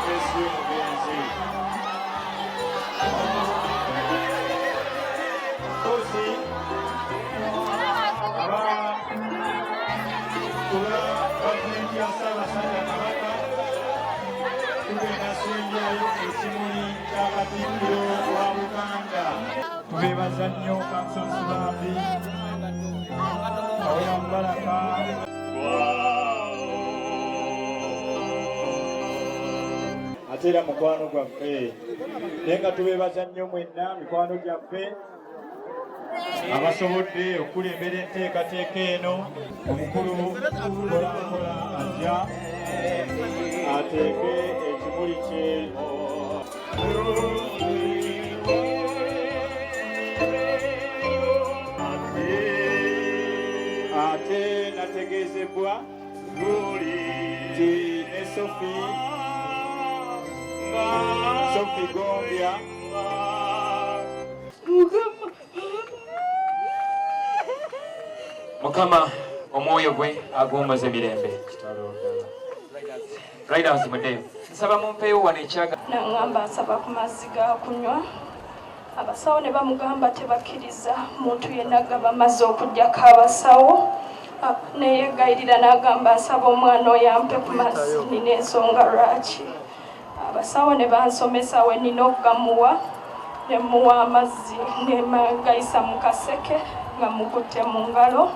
Esi mugenzi. Ozi kuba gavumenti ya Ssaabasajja Kabaka tugenda sembyayo ekimuli kya Katikkiro wa Buganda. Tubeebaza nnyo Kansonsi Bambi Kaweya Mubaraka. Ate era mukwano gwaffe naye nga tubeebaza nnyo mwenna mikwano gyaffe abasobodde okulembera enteekateeka eno. Omukulu Mpolampola ajja ateeke ekimuli kye. Ate nategeezebwa nti ne Sophie Gombya Mukama omwoyo gwe agumbaze emirembe. Riders Mudevu nsaba mumpeewo wano ekyaga nangamba asaba ku mazzi ga kunywa. Abasawo ne bamugamba tebakkiriza muntu yenna gaba amazzi okugyako abasawo. Neyegayirira n'agamba asaba omwana oyo ampe ku mazzi. Nina ensonga lwaki. Abasawo ne bansomesa we nina okugamuwa ne muwa amazzi ne magayisa mu kaseke nga mukutte mu ngalo.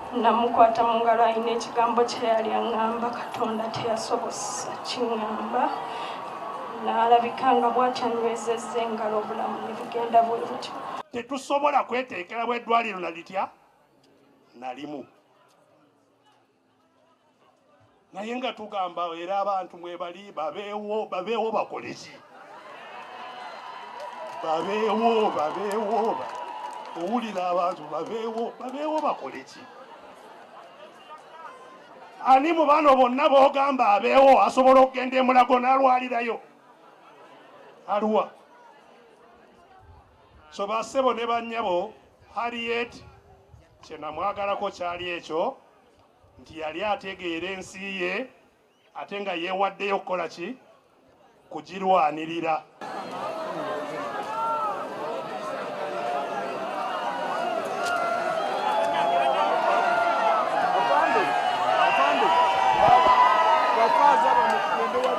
Namukwata mu ngalo alina ekigambo kye yali aŋŋamba Katonda teyasobozesa kiŋŋamba. N'alabika nga bw'atyo anywezezza engalo obulamu ne bugenda bwe butyo. Tetusobola kweteekera bw'eddwaliro na litya nalimu. Naye nga tugamba era abantu mwe bali babeewo bakole ki? Babeewo. Owulira abantu babeewo bakole ki? Ani mu bano bonna b'ogamba abeewo asobola okugenda e Mulago n'alwalirayo? Aluwa? So bassebo ne bannyabo Harriet kye namwagalako kyali ekyo nti yali ategeera ensi ye ate nga yeewaddeyo okukola ki? Kugirwanirira.